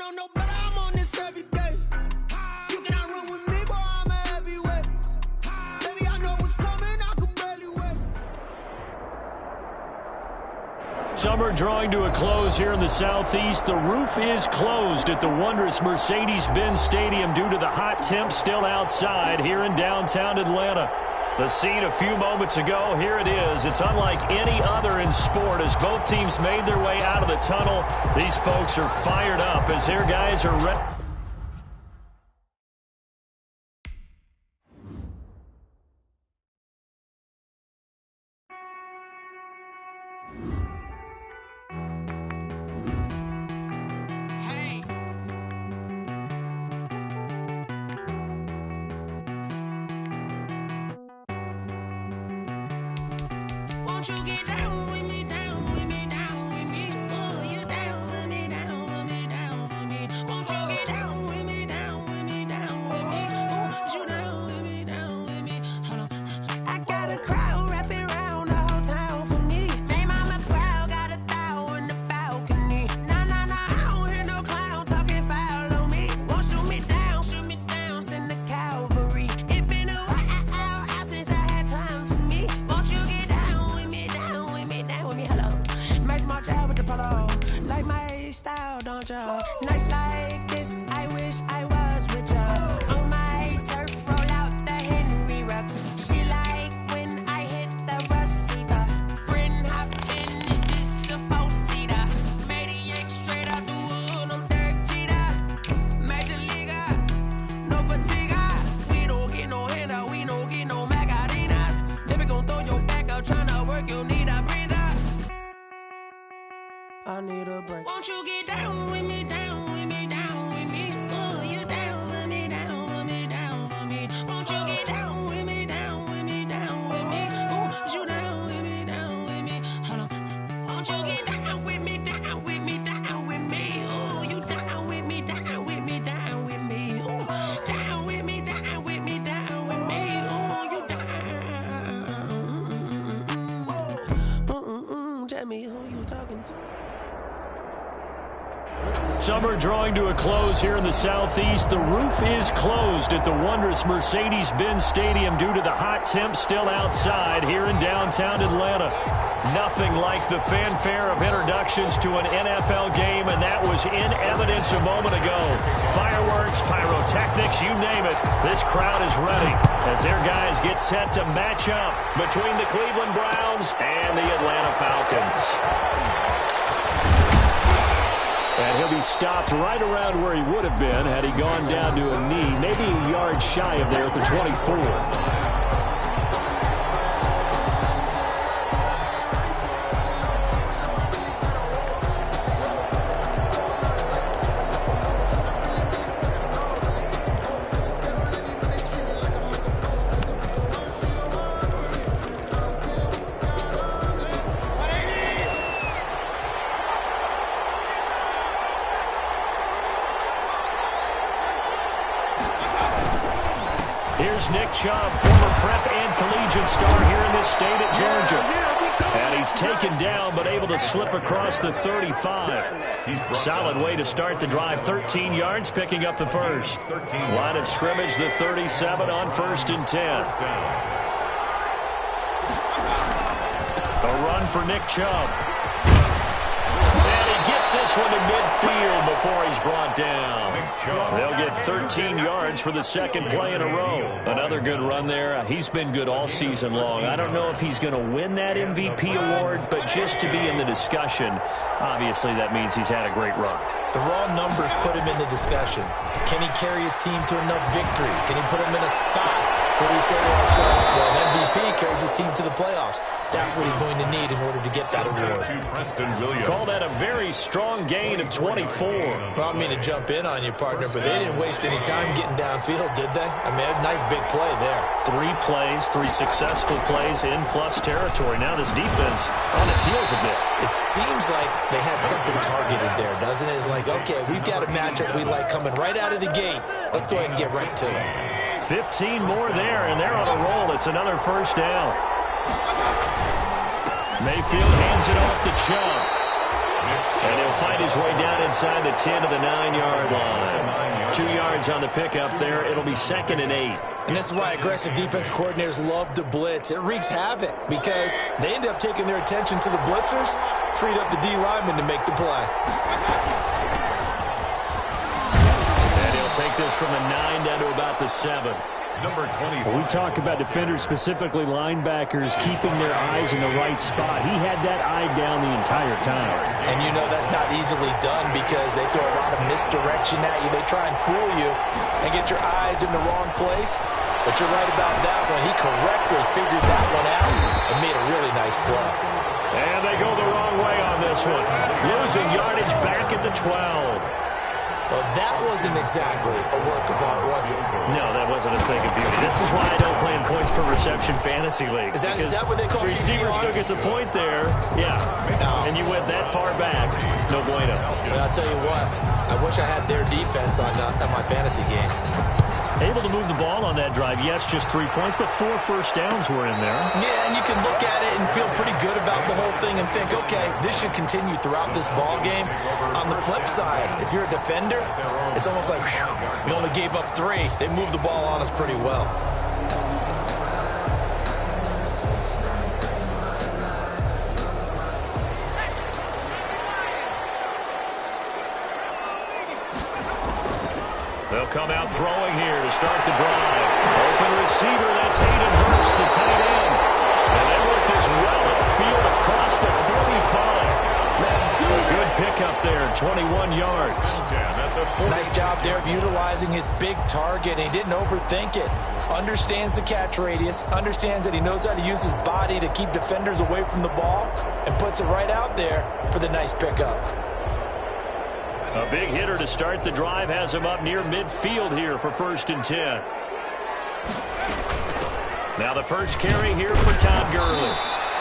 know no better, I'm on this every day. You cannot run with me, boy, I'm a heavyweight. Baby, I know what's coming, I can barely wait. Summer drawing to a close here in the Southeast. The roof is closed at the wondrous Mercedes-Benz Stadium due to the hot temps still outside here in downtown Atlanta. The scene a few moments ago, here it is. It's unlike any other in sport as both teams made their way out of the tunnel. These folks are fired up as their guys are ready. Won't you get down with me, down with me, down with me? Oh, you down with me, down with me, down with me. Won't you get down with me, down with me, down with me? Oh, you down with me, down with me? Hold on. I got a crowd wrapping around the whole town for me. Name on my crowd, got a thou in the balcony. Nah, nah, nah, I don't hear no clown talking foul on me. Won't shoot me down, send the cavalry. It been a while since I had time for me. Won't you get down with me, down with me, down with me? Hello. Max March out with the polo. Like my style, don't ya? Nights like this, I wish I was with ya. On my turf, roll out the Henry Rux. She like when I hit the receiver. Friend hop in, this is a four-seater. Maniac straight out the wood, I'm Derek Jeter. Major leaguer, no fatigue. We don't get no handout, we don't get no Macarinas. Never gon' throw your back out, tryna work, you need a breather. I need a break. Won't you get down with me, down with me, down with me? Oh, you down with me, down with me, down with me? Won't you get down with me, down with me, down with me? Oh, you down with me, down with me? Hold on. Won't you get down with me, down with me, down with me? Oh, you down with me, down with me, down with me? Oh, down with me, down with me, down with me? Oh, you down. Tell me who you talking to. Summer drawing to a close here in the Southeast. The roof is closed at the wondrous Mercedes-Benz Stadium due to the hot temps still outside here in downtown Atlanta. Nothing like the fanfare of introductions to an NFL game, and that was in evidence a moment ago. Fireworks, pyrotechnics, you name it. This crowd is ready as their guys get set to match up between the Cleveland Browns and the Atlanta Falcons. And he'll be stopped right around where he would have been had he gone down to a knee, maybe a yard shy of there at the 24. Here's Nick Chubb, former prep and collegiate star here in this state at Georgia. And he's taken down but able to slip across the 35. Solid way to start the drive. 13 yards, picking up the first. Line of scrimmage, the 37 on 1st and 10. A run for Nick Chubb. And he gets this one to midfield before he's brought down. They'll get 13 yards for the second play in a row. Another good run there. He's been good all season long. I don't know if he's going to win that MVP award, but just to be in the discussion, obviously that means he's had a great run. The raw numbers put him in the discussion. Can he carry his team to enough victories? Can he put him in a spot where we say to ourselves, well, an MVP carries his team to the playoffs. That's what he's going to need in order to get that award. Call that a very strong gain of 24. Well, I don't mean to jump in on you, partner, but they didn't waste any time getting downfield, did they? I mean, a nice big play there. 3 plays, 3 successful plays in plus territory. Now this defense on its heels a bit. It seems like they had something targeted there, doesn't it? It's like, okay, we've got a matchup we like coming right out of the gate. Let's go ahead and get right to it. 15 more there, and they're on a roll. It's another first down. Mayfield hands it off to Chubb. And he'll fight his way down inside the 10 to the 9-yard line. 2 yards on the pickup there. It'll be 2nd and 8. And this is why aggressive defense coordinators love to blitz. It wreaks havoc because they end up taking their attention to the blitzers, freed up the D lineman to make the play. And he'll take this from the 9 down to about the 7. Number 20. When we talk about defenders, specifically linebackers, keeping their eyes in the right spot. He had that eye down the entire time. And you know that's not easily done because they throw a lot of misdirection at you. They try and fool you and get your eyes in the wrong place. But you're right about that one. He correctly figured that one out and made a really nice play. And they go the wrong way on this one. Losing yardage back at the 12. Well, that wasn't exactly a work of art, was it? No, that wasn't a thing of beauty. This is why I don't play in points per reception fantasy league. Is that what they call receiver still gets a point there? Yeah. And you went that far back. No bueno. Well, I'll tell you what. I wish I had their defense on my fantasy game. Able to move the ball on that drive. Yes, just 3 points, but 4 first downs were in there. Yeah, and you can look at it and feel pretty good about the whole thing and think, okay, this should continue throughout this ball game. On the flip side, if you're a defender, it's almost like, whew, we only gave up 3. They moved the ball on us pretty well. They'll come out throwing here to start the drive. Open receiver, that's Hayden Hurst, the tight end. And they work this well upfield across the 45. A good pickup there, 21 yards. Nice job there of utilizing his big target. He didn't overthink it. Understands the catch radius, understands that he knows how to use his body to keep defenders away from the ball, and puts it right out there for the nice pickup. A big hitter to start the drive has him up near midfield here for 1st and 10. Now the first carry here for Todd Gurley.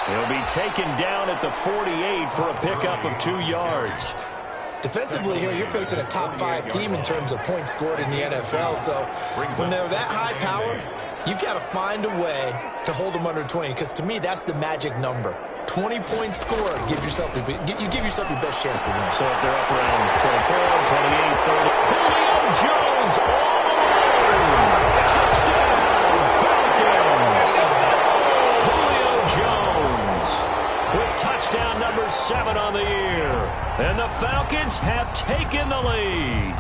He'll be taken down at the 48 for a pickup of 2 yards. Defensively here, you're facing a top 5 team in terms of points scored in the NFL. So when they're that high powered, you've got to find a way to hold them under 20. Because to me, that's the magic number. 20-point score gives yourself you give yourself your best chance to win. So if they're up around 24, 28, 30. Julio Jones all alone. Touchdown, Falcons. Julio Jones with touchdown number 7 on the year. And the Falcons have taken the lead.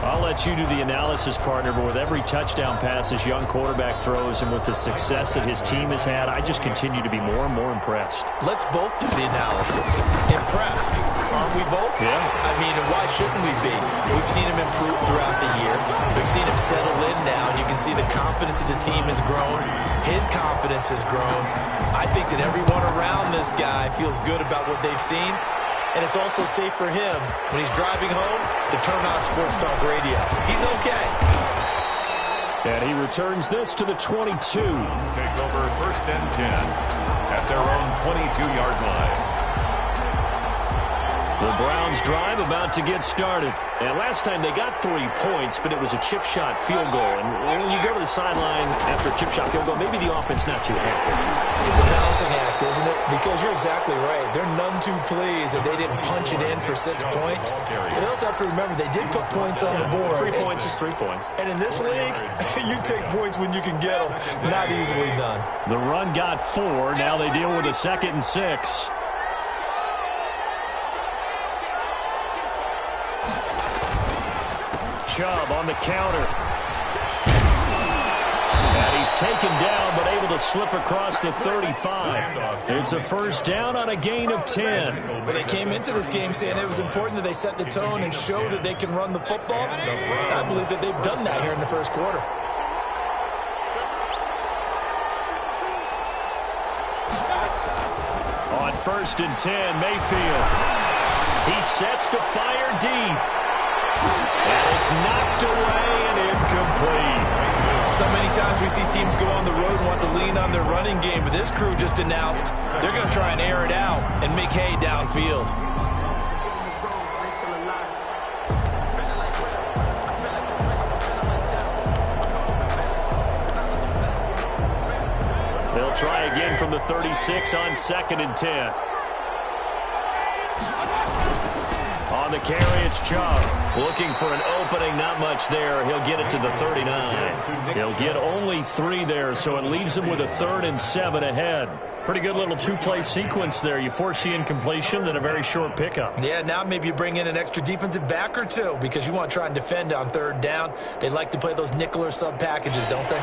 I'll let you do the analysis, partner, but with every touchdown pass this young quarterback throws and with the success that his team has had, I just continue to be more and more impressed. Let's both do the analysis. Impressed. Aren't we both? Yeah. I mean, and why shouldn't we be? We've seen him improve throughout the year. We've seen him settle in now. And you can see the confidence of the team has grown. His confidence has grown. I think that everyone around this guy feels good about what they've seen. And it's also safe for him when he's driving home to turn on Sports Talk Radio. He's okay. And he returns this to the 22. Take over 1st and 10 at their own 22-yard line. The Browns drive about to get started. And last time they got 3 points, but it was a chip shot field goal. And when you go to the sideline after a chip shot field goal, maybe the offense not too happy. It's a balancing act, isn't it? Because you're exactly right. They're none too pleased that they didn't punch it in for 6 points. But they also have to remember they did put points on the board. 3 points is 3 points. And in this league, you take points when you can get them. Not easily done. The run got 4. Now they deal with a 2nd and 6. Chubb on the counter. And he's taken down, but able to slip across the 35. It's a 1st down on a gain of 10. Well, they came into this game saying it was important that they set the tone and show that they can run the football. And I believe that they've done that here in the 1st quarter. On 1st and 10, Mayfield. He sets to fire deep. And it's knocked away and incomplete. So many times we see teams go on the road and want to lean on their running game, but this crew just announced they're going to try and air it out and make hay downfield. They'll try again from the 36 on 2nd and 10. On the carry, it's Chubb. Looking for an opening, not much there. He'll get it to the 39. He'll get only 3 there, so it leaves him with a 3rd and 7 ahead. Pretty good little 2-play sequence there. You force the incompletion, then a very short pickup. Yeah, now maybe you bring in an extra defensive back or 2 because you want to try and defend on 3rd down. They like to play those nickel or sub packages, don't they?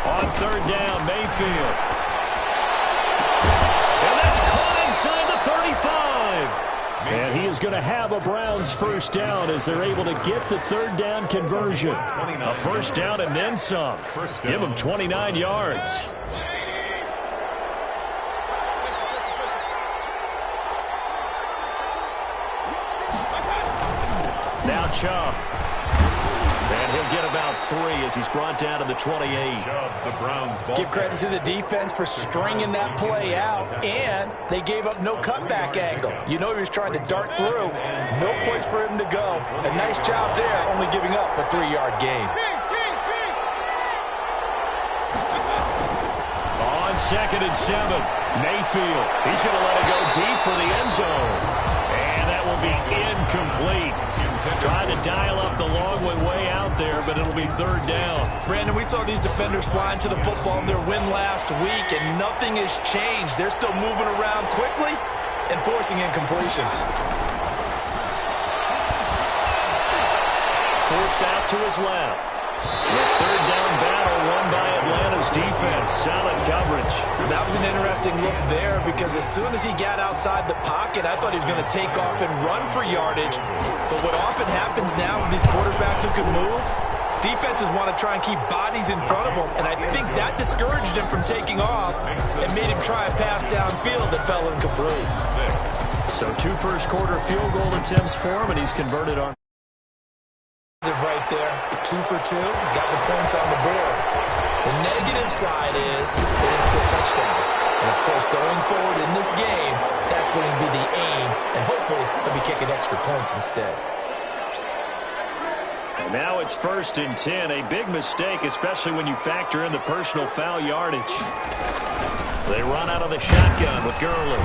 On 3rd down, Mayfield. And that's caught inside the 35. And he is going to have a Browns first down as they're able to get the 3rd down conversion. A first down and then some. Give him 29 yards. Now Chubb. And he'll get about 3 as he's brought down to the 28. The Browns ball. Give credit to the defense for stringing that play out, and they gave up no cutback angle. You know he was trying to dart through. No place for him to go. A nice job there, only giving up a 3-yard gain. On 2nd and 7, Mayfield. He's going to let it go deep for the end zone. And that will be incomplete. Trying to dial up the long one way out there, but it'll be 3rd down. Brandon, we saw these defenders flying to the football in their win last week, and nothing has changed. They're still moving around quickly and forcing incompletions. Forced out to his left. The 3rd down battle won by Atlanta's defense. Solid coverage. That was an interesting look there because as soon as he got outside the pocket, I thought he was going to take off and run for yardage. But what often happens now with these quarterbacks who can move, defenses want to try and keep bodies in front of them, and I think that discouraged him from taking off and made him try a pass downfield that fell incomplete. So 2 first-quarter field goal attempts for him, and he's converted on. Right there, 2 for 2, got the points on the board. The negative side is they didn't score touchdowns. And, of course, going forward in this game, that's going to be the aim, and hopefully he'll be kicking extra points instead. And now it's 1st and 10, a big mistake, especially when you factor in the personal foul yardage. They run out of the shotgun with Gurley.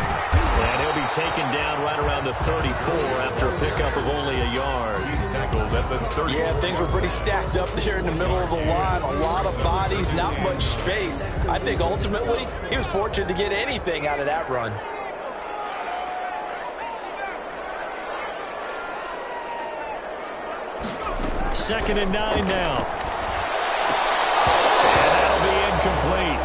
And he'll be taken down right around the 34 after a pickup of only a yard. Yeah, things were pretty stacked up there in the middle of the line. A lot of bodies, not much space. I think ultimately he was fortunate to get anything out of that run. Second and 9 now. And that'll be incomplete.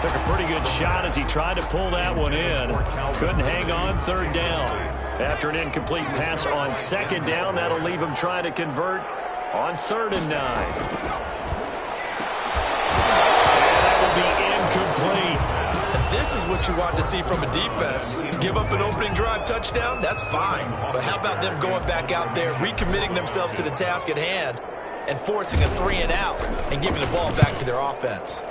Took a pretty good shot as he tried to pull that one in. Couldn't hang on 3rd down. After an incomplete pass on 2nd down, that'll leave him trying to convert on 3rd and 9. And that will be incomplete. And this is what you want to see from a defense. Give up an opening drive touchdown, that's fine. But how about them going back out there, recommitting themselves to the task at hand, and forcing a 3-and-out and giving the ball back to their offense.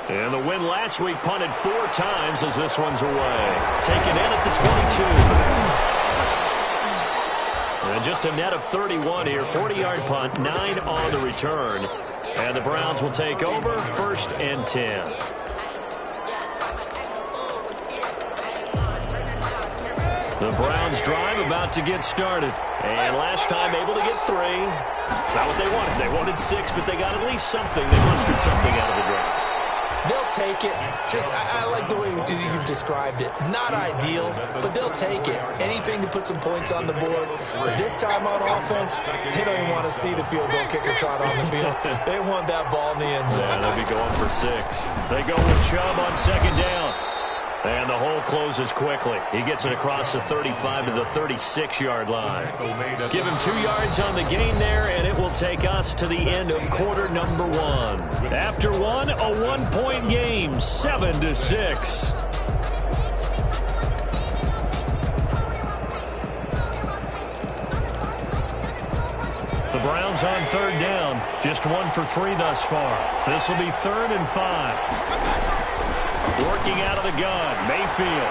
And the win last week punted 4 times as this one's away. Taken in at the 22. And just a net of 31 here. 40-yard punt, 9 on the return. And the Browns will take over 1st and 10. The Browns drive about to get started. And last time able to get 3. That's not what they wanted. They wanted 6, but they got at least something. They mustered something out of the drive. They'll take it. I like the way you've described it. Not ideal, but they'll take it. Anything to put some points on the board. But this time on offense, they don't even want to see the field goal kicker trot on the field. They want that ball in the end zone. Yeah, they'll be going for 6. They go with Chubb on 2nd down. And the hole closes quickly. He gets it across the 35 to the 36-yard line. Give him 2 yards on the gain there, and it will take us to the end of quarter number 1. After 1, a 1-point game, 7-6. The Browns on 3rd down. Just 1 for 3 thus far. This will be 3rd and 5. Working out of the gun, Mayfield.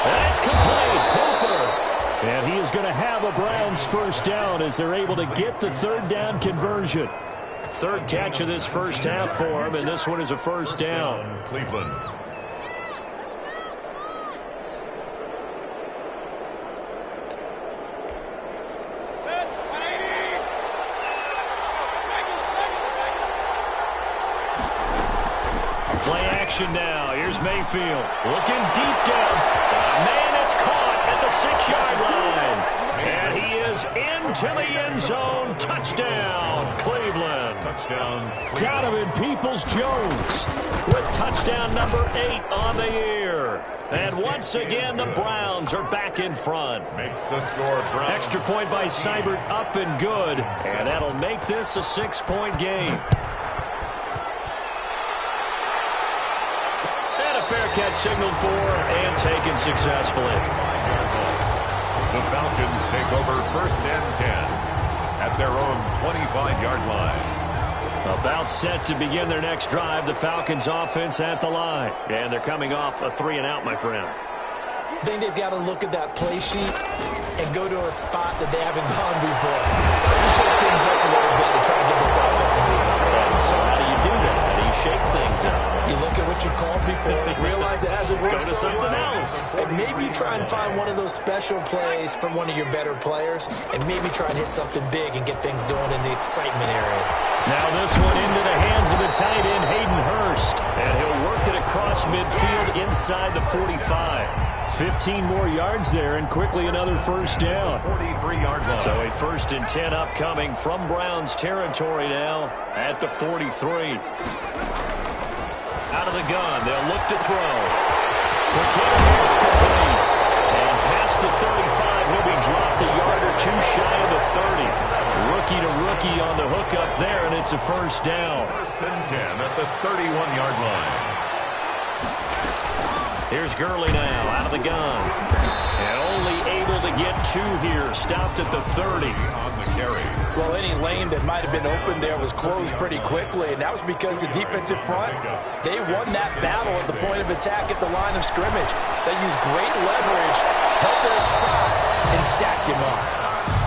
That's complete. Hooper. And he is going to have a Browns first down as they're able to get the 3rd down conversion. 3rd catch of this first half for him, and this one is a first down. Cleveland. action now. Here's Mayfield looking deep down. Man, it's caught at the 6-yard line. And he is into the end zone. Touchdown, Cleveland. Touchdown. Donovan Peoples-Jones with touchdown number 8 on the year. And once again, the Browns are back in front. Makes the score Browns. Extra point by Seibert, up and good. And that'll make this a 6-point game. And a fair catch signaled for and taken successfully. The Falcons take over 1st and 10 at their own 25-yard line. About set to begin their next drive, the Falcons offense at the line. And they're coming off a 3-and-out, my friend. I think they've got to look at that play sheet and go to a spot that they haven't gone before. Try to shake things up a little bit to try to get this offense moving. So how do you do that? How do you shake things up? You look at what you called before, realize it hasn't worked. Go to so something well. else. And maybe try and find one of those special plays from one of your better players, and maybe try and hit something big and get things going in the excitement area. Now this one into the hands of the tight end, Hayden Hurst. And he'll work it across midfield inside the 45. 15 more yards there, and quickly another first down. 43-yard line. So a 1st and 10 upcoming from Browns territory now at the 43. Out of the gun, they'll look to throw. McKinnon, complete. And past the 35, he'll be dropped a yard or two shy of the 30. Rookie to rookie on the hook up there, and it's a first down. 1st and 10 at the 31-yard line. Here's Gurley now, out of the gun. And only able to get 2 here, stopped at the 30. On the carry. Well, any lane that might have been open there was closed pretty quickly, and that was because the defensive front, they won that battle at the point of attack at the line of scrimmage. They used great leverage, held their spot, and stacked him up.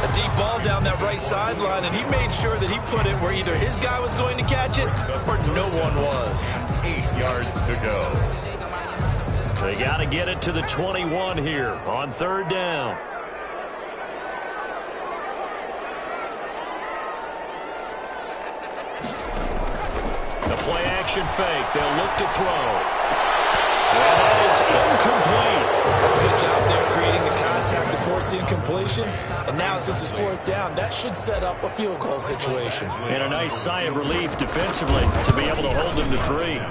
A deep ball down that right sideline, and he made sure that he put it where either his guy was going to catch it or no one was. 8 yards to go. They got to get it to the 21 here on 3rd down. The play action fake. They'll look to throw. And that is incomplete. That's a good job there creating the contact to force the incompletion. And now since it's 4th down, that should set up a field goal situation. And a nice sigh of relief defensively to be able to hold them to 3.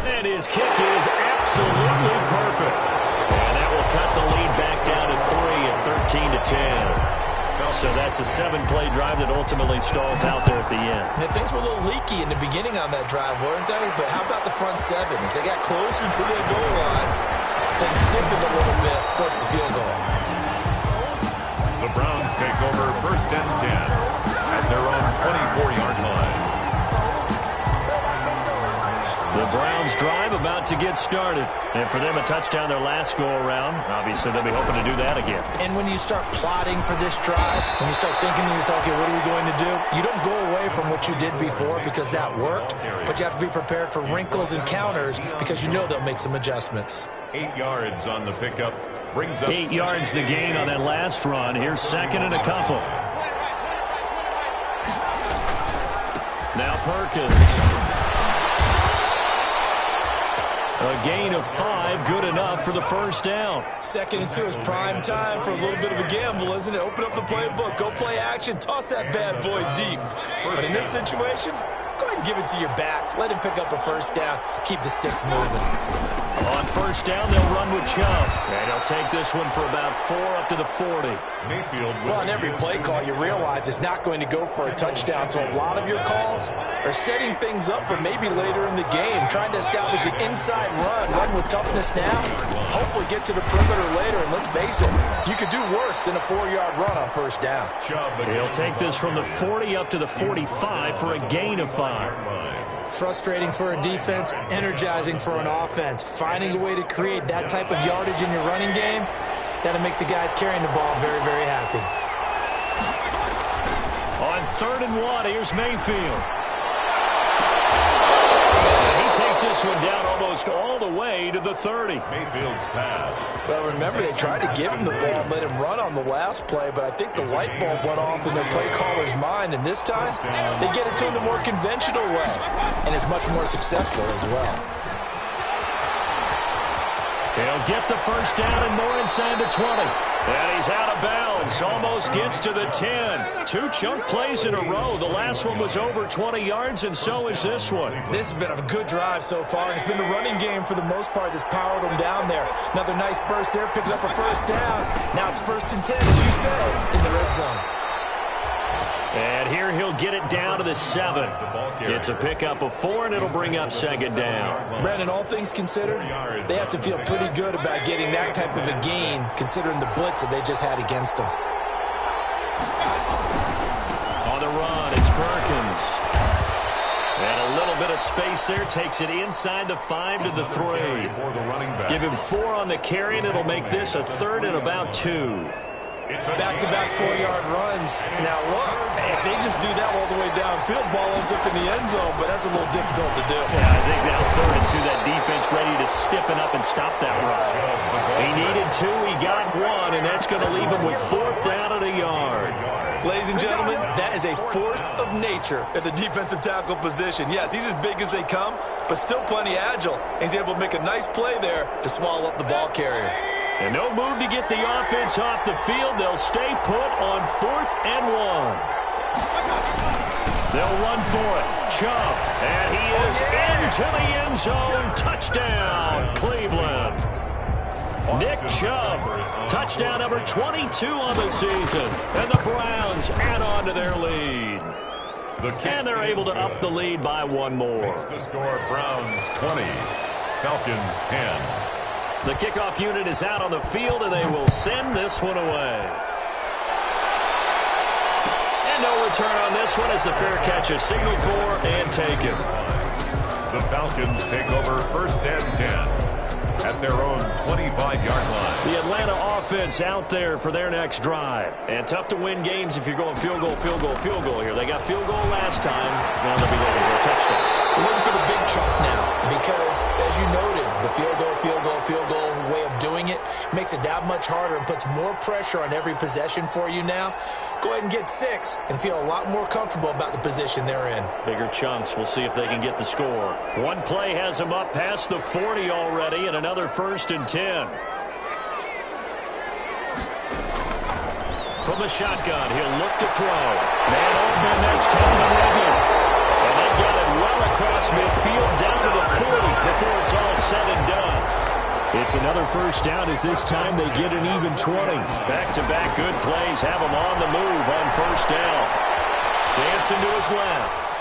And his kick is absolutely perfect. And that will cut the lead back down to 3 at 13 to 10. So that's a 7-play drive that ultimately stalls out there at the end. And things were a little leaky in the beginning on that drive, weren't they? But how about the front 7? As they got closer to the goal line, things stiffened a little bit, forced the field goal. The Browns take over 1st and 10 at their own 24-yard line. The Browns drive about to get started. And for them, a touchdown their last go-around. Obviously, they'll be hoping to do that again. And when you start plotting for this drive, when you start thinking to yourself, okay, what are we going to do? You don't go away from what you did before because that worked, but you have to be prepared for wrinkles and counters because you know they'll make some adjustments. 8 yards on the pickup. Brings up 8 yards the gain on that last run. Here's 2nd and a couple. Now Perkins. A gain of 5, good enough for the first down. 2nd and 2 is prime time for a little bit of a gamble, isn't it? Open up the playbook, go play action, toss that bad boy deep. But in this situation, go ahead and give it to your back. Let him pick up a first down, keep the sticks moving. On first down, they'll run with Chubb. And he'll take this one for about 4 up to the 40. Mayfield. Well, on every play call, you realize it's not going to go for a touchdown, so a lot of your calls are setting things up for maybe later in the game, trying to establish an inside run with toughness now, hopefully get to the perimeter later, and let's face it, you could do worse than a 4-yard run on first down. He'll take this from the 40 up to the 45 for a gain of 5. Frustrating for a defense, energizing for an offense. Finding a way to create that type of yardage in your running game, that'll make the guys carrying the ball very, very happy. On 3rd and 1, here's Mayfield. He takes this one down almost all the way to the 30. Mayfield's pass. Well, remember, they tried to give him the ball and let him run on the last play, but I think the light bulb went off in their play caller's mind, and this time they get it to him the more conventional way, and it's much more successful as well. He'll get the first down and more inside the 20. And he's out of bounds. Almost gets to the 10. 2 chunk plays in a row. The last one was over 20 yards, and so is this one. This has been a good drive so far. It's been a running game for the most part that's powered them down there. Another nice burst there, picking up a first down. Now it's 1st and 10, as you said, in the red zone. And here he'll get it down to the 7. It's a pickup of 4, and it'll bring up 2nd down. Brandon, all things considered, they have to feel pretty good about getting that type of a gain, considering the blitz that they just had against them. On the run, it's Perkins. And a little bit of space there, takes it inside the 5 to the 3. Give him 4 on the carry, and it'll make this a 3rd and about 2. Back-to-back 4-yard runs. Now, look, if they just do that all the way downfield, ball ends up in the end zone, but that's a little difficult to do. Yeah, I think now 3rd and 2, that defense ready to stiffen up and stop that run. He needed 2, he got 1, and that's going to leave him with 4th down at a yard. Ladies and gentlemen, that is a force of nature at the defensive tackle position. Yes, he's as big as they come, but still plenty agile. He's able to make a nice play there to swallow up the ball carrier. And no move to get the offense off the field. They'll stay put on 4th and 1. They'll run for it. Chubb, and he is into the end zone. Touchdown, Cleveland. Nick Chubb, touchdown number 22 on the season. And the Browns add on to their lead. And they're able to up the lead by 1 more. Makes the score Browns 20, Falcons 10. The kickoff unit is out on the field, and they will send this one away. And no return on this one as the fair catch is signaled for and taken. The Falcons take over 1st and 10 at their own 25-yard line. The Atlanta offense out there for their next drive. And tough to win games if you're going field goal, field goal, field goal here. They got field goal last time. Now they'll be looking for a touchdown. Looking for the big chunk now because, as you noted, the field goal way of doing it makes it that much harder and puts more pressure on every possession for you now. Go ahead and get 6 and feel a lot more comfortable about the position they're in. Bigger chunks. We'll see if they can get the score. One play has them up past the 40 already, and another 1st and 10. From the shotgun, he'll look to throw. Man open next, Calvin Ridley. And they got it well across midfield down to the 40 before it's all said and done. It's another first down as this time they get an even 20. Back-to-back good plays have them on the move on 1st down. Dancing to his left.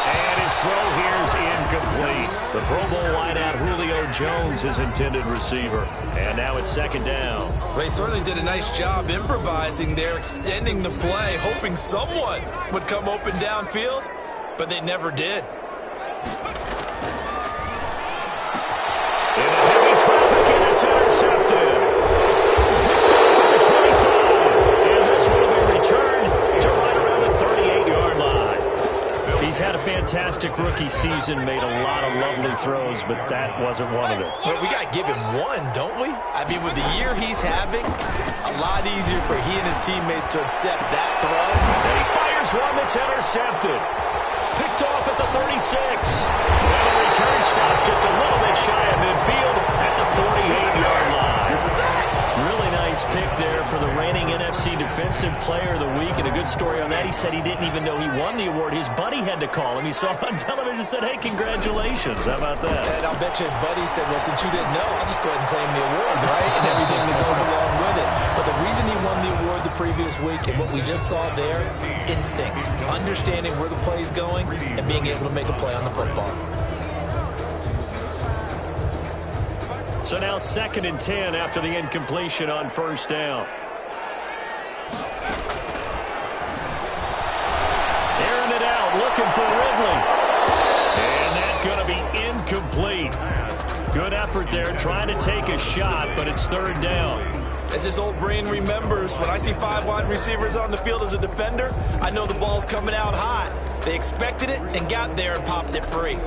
And his throw here's incomplete. The Pro Bowl wideout Julio Jones, his intended receiver. And now it's 2nd down. Well, they certainly did a nice job improvising there, extending the play, hoping someone would come open downfield, but they never did. In a heavy traffic, and it's intercepted. Picked up at the 25. And this will be returned to right around the 38-yard line. He's had a fantastic rookie season, made a lot of lovely throws, but that wasn't one of them. Well, we got to give him 1, don't we? I mean, with the year he's having, a lot easier for he and his teammates to accept that throw. And he fires one that's intercepted. Picked off at the 36. And the return stops just a little bit shy of midfield at the 48-yard line. Really nice pick there for the reigning NFC Defensive Player of the Week. And a good story on that, he said he didn't even know he won the award. His buddy had to call him. He saw it on television and said, hey, congratulations. How about that? And I'll bet you his buddy said, well, since you didn't know, I'll just go ahead and claim the award, right? And everything that goes along with it. But the reason he won the award the previous week and what we just saw there, instincts. Understanding where the play is going and being able to make a play on the football. So now 2nd and 10 after the incompletion on 1st down. Airing it out, looking for Ridley. And that's going to be incomplete. Good effort there, trying to take a shot, but it's 3rd down. As his old brain remembers, when I see 5 wide receivers on the field as a defender, I know the ball's coming out hot. They expected it and got there and popped it free.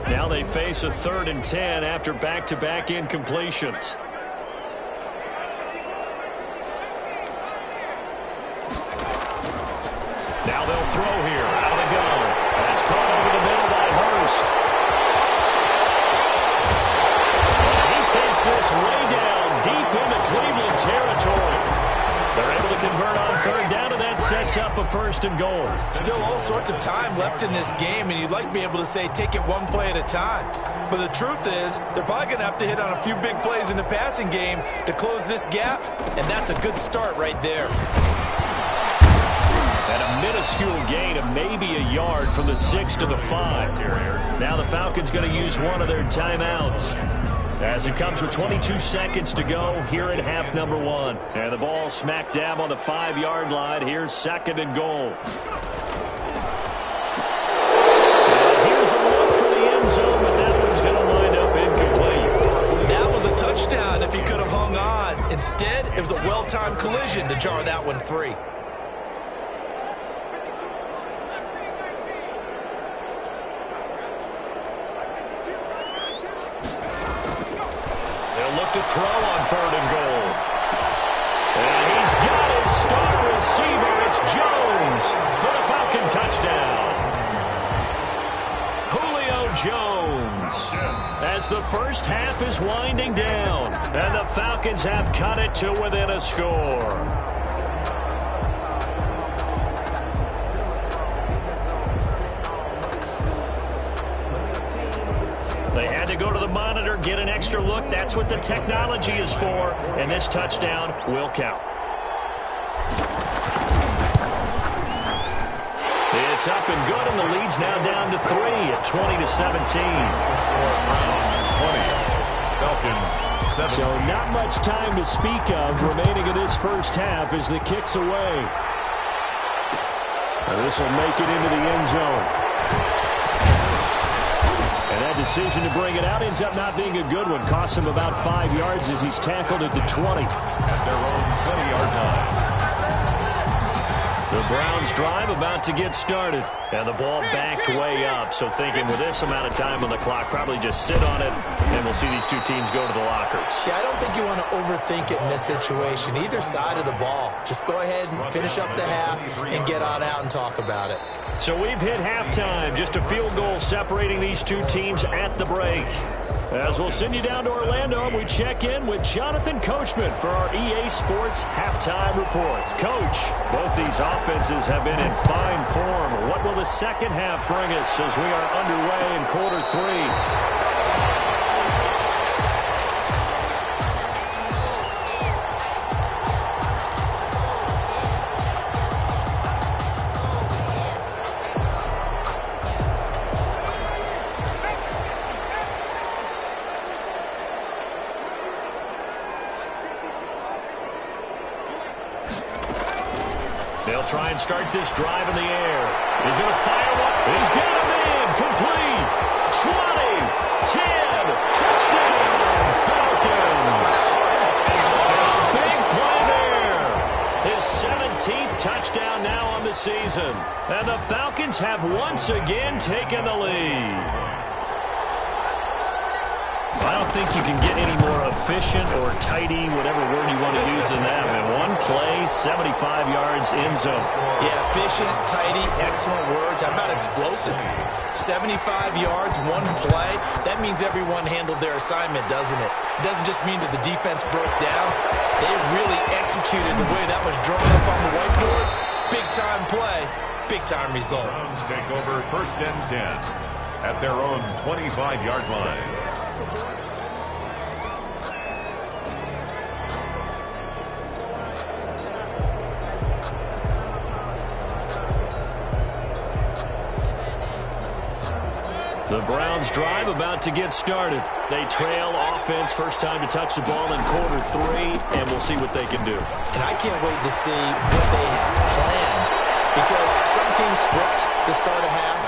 Now they face a 3rd and 10 after back-to-back incompletions. Now they'll throw here out of the gun. That's caught over the middle by Hurst. And he takes this way down deep into Cleveland territory. They're able to convert on third down, and that sets up a 1st and goal. Still all sorts of time left in this game, and you'd like to be able to say take it one play at a time. But the truth is, they're probably going to have to hit on a few big plays in the passing game to close this gap, and that's a good start right there. And a minuscule gain of maybe a yard from the 6 to the 5. Now the Falcons going to use one of their timeouts, as it comes with 22 seconds to go here at half number 1. And the ball smack dab on the 5-yard line. Here's 2nd and goal. And here's a look for the end zone, but that one's going to wind up incomplete. That was a touchdown if he could have hung on. Instead, it was a well-timed collision to jar that one free. To throw on 3rd and goal. And he's got his star receiver. It's Jones for the Falcon touchdown. Julio Jones. As the first half is winding down, and the Falcons have cut it to within a score. They had to go to the monitor, get an extra look. That's what the technology is for. And this touchdown will count. It's up and good, and the lead's now down to 3 at 20-17. Falcons 7. So not much time to speak of remaining in this first half as the kick's away. And this will make it into the end zone. And that decision to bring it out ends up not being a good one. Costs him about 5 yards as he's tackled at the 20. At their own 20-yard line. The Browns drive about to get started. And the ball backed way up. So thinking with this amount of time on the clock, probably just sit on it, and we'll see these two teams go to the lockers. Yeah, I don't think you want to overthink it in this situation. Either side of the ball. Just go ahead and finish up the half and get on out and talk about it. So we've hit halftime. Just a field goal separating these two teams at the break. As we'll send you down to Orlando, and we check in with Jonathan Coachman for our EA Sports Halftime Report. Coach, both these offenses have been in fine form. What will the second half bring us as we are underway in quarter 3? They'll try and start this drive in the air. He's going to fire one. He's got him in. Complete. 20, 10, touchdown, Falcons. Big play there. His 17th touchdown now on the season. And the Falcons have once again taken the lead. I don't think you can get any more efficient or tidy, whatever word you want to use in that. And one play, 75 yards in zone. Yeah, efficient, tidy, excellent words. How about explosive? 75 yards, one play. That means everyone handled their assignment, doesn't it? It doesn't just mean that the defense broke down. They really executed the way that was drawn up on the whiteboard. Big-time play, big-time result. Browns take over 1st and 10 at their own 25-yard line. The Browns drive about to get started. They trail offense, first time to touch the ball in quarter 3, and we'll see what they can do. And I can't wait to see what they have planned, because some teams script to start a half.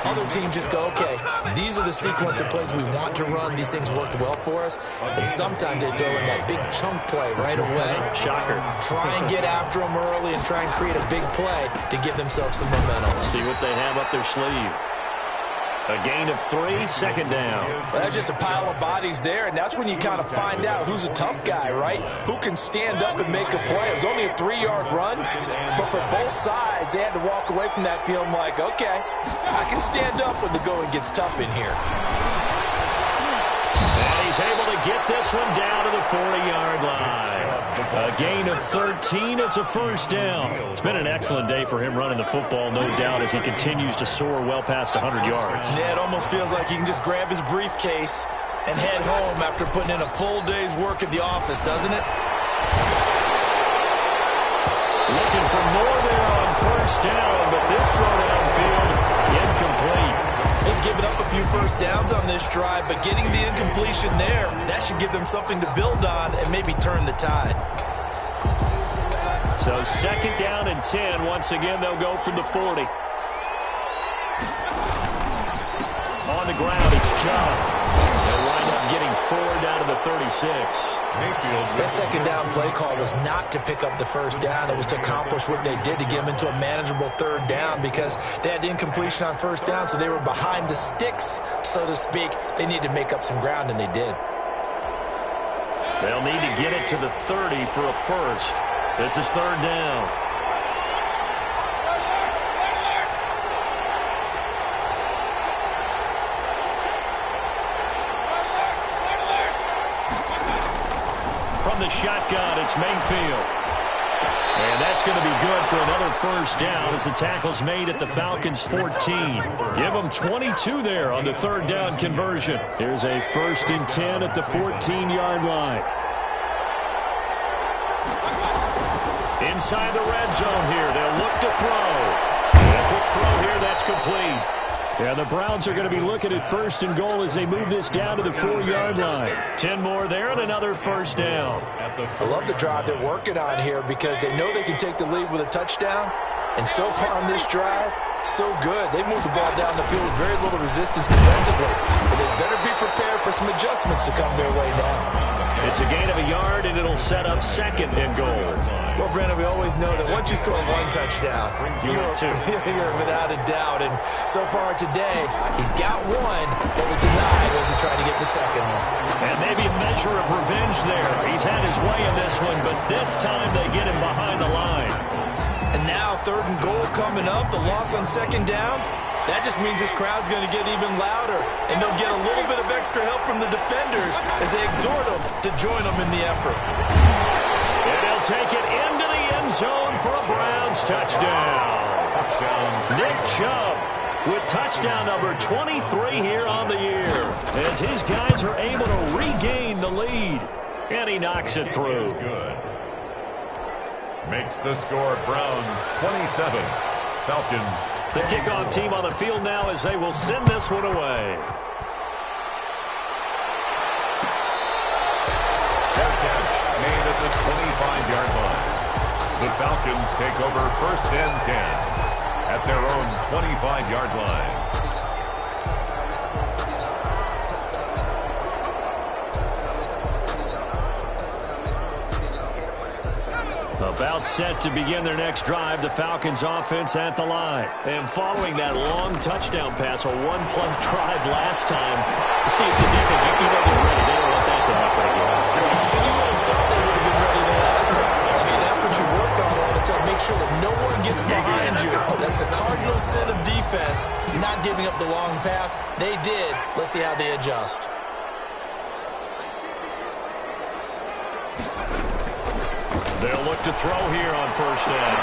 Other teams just go, okay, these are the sequence of plays we want to run. These things worked well for us. And sometimes they throw in that big chunk play right away. Shocker. Try and get after them early and try and create a big play to give themselves some momentum. See what they have up their sleeve. A gain of 3, second down. Well, that's just a pile of bodies there, and that's when you kind of find out who's a tough guy, right? Who can stand up and make a play. It was only a 3-yard run, but for both sides, they had to walk away from that feeling like, okay, I can stand up when the going gets tough in here. And he's able to get this one down to the 40-yard line. A gain of 13. It's a first down. It's been an excellent day for him running the football, no doubt, as he continues to soar well past 100 yards. Yeah, it almost feels like he can just grab his briefcase and head home after putting in a full day's work at the office, doesn't it? Looking for more there on first down, but this throw downfield, incomplete. They've given up a few first downs on this drive, but getting the incompletion there, that should give them something to build on and maybe turn the tide. So second down and 10. Once again, they'll go from the 40. On the ground, it's Chubb. They'll wind up getting 4 down to the 36. That second down play call was not to pick up the first down. It was to accomplish what they did to get them into a manageable third down because they had incompletion on first down, so they were behind the sticks, so to speak. They needed to make up some ground, and they did. They'll need to get it to the 30 for a first. This is third down. From the shotgun, it's Mayfield. And that's going to be good for another first down as the tackle's made at the Falcons' 14. Give them 22 there on the third down conversion. Here's a 1st and 10 at the 14-yard line. Inside the red zone here, they'll look to throw. And a quick throw here, that's complete. Yeah, the Browns are going to be looking at 1st and goal as they move this down to the 4-yard line. 10 more there and another first down. I love the drive they're working on here because they know they can take the lead with a touchdown. And so far on this drive, so good. They moved the ball down the field with very little resistance defensively. But they better be prepared for some adjustments to come their way now. It's a gain of a yard, and it'll set up 2nd and goal. Well, Brandon, we always know that once you score one touchdown, you're without a doubt. And so far today, he's got one, but was denied as he tried to get the second one. And maybe a measure of revenge there. He's had his way in this one, but this time they get him behind the line. And now 3rd and goal coming up, the loss on 2nd down. That just means this crowd's going to get even louder, and they'll get a little bit of extra help from the defenders as they exhort them to join them in the effort. And they'll take it into the end zone for a Browns touchdown. Nick Chubb with touchdown number 23 here on the year as his guys are able to regain the lead. And he knocks it through. Makes the score Browns 27. Falcons. The kickoff team on the field now as they will send this one away. Fair catch made at the 25-yard line. The Falcons take over 1st and 10 at their own 25-yard line. About set to begin their next drive, the Falcons offense at the line. And following that long touchdown pass, a one-play drive last time, see if the defense, you know they're ready. They don't want that to happen again. And you would have thought they would have been ready the last time. I mean, that's what you work on all the time. Make sure that no one gets behind you. That's the cardinal sin of defense, not giving up the long pass. They did. Let's see how they adjust. They'll look to throw here on 1st down.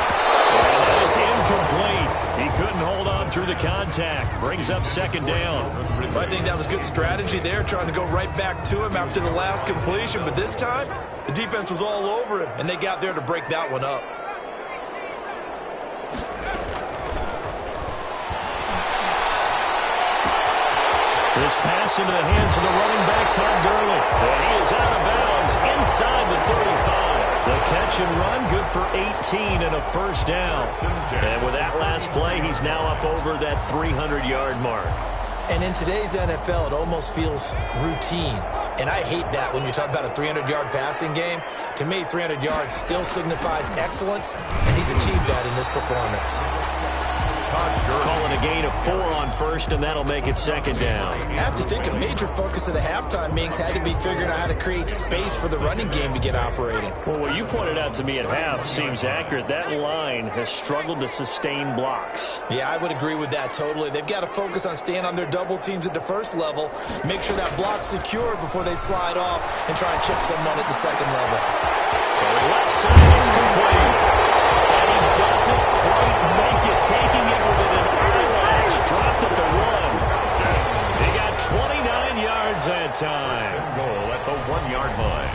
And that is incomplete. He couldn't hold on through the contact. Brings up 2nd down. Well, I think that was good strategy there, trying to go right back to him after the last completion. But this time, the defense was all over him, and they got there to break that one up. This pass into the hands of the running back, Todd Gurley. And he is out of bounds inside the 35. The catch and run, good for 18 and a first down. And with that last play, he's now up over that 300-yard mark. And in today's NFL, it almost feels routine. And I hate that when you talk about a 300-yard passing game. To me, 300 yards still signifies excellence, and he's achieved that in this performance. Call it a gain of 4 on first, and that'll make it second down. I have to think a major focus of the halftime meetings had to be figuring out how to create space for the running game to get operating. Well, what you pointed out to me at half seems accurate. That line has struggled to sustain blocks. Yeah, I would agree with that totally. They've got to focus on staying on their double teams at the first level, make sure that block's secure before they slide off and try and chip someone at the second level. So left side, it's complete. And he doesn't quite make it, taking it within an eyelash. Dropped at the 1. They got 29 yards that time. Goal at the 1-yard line.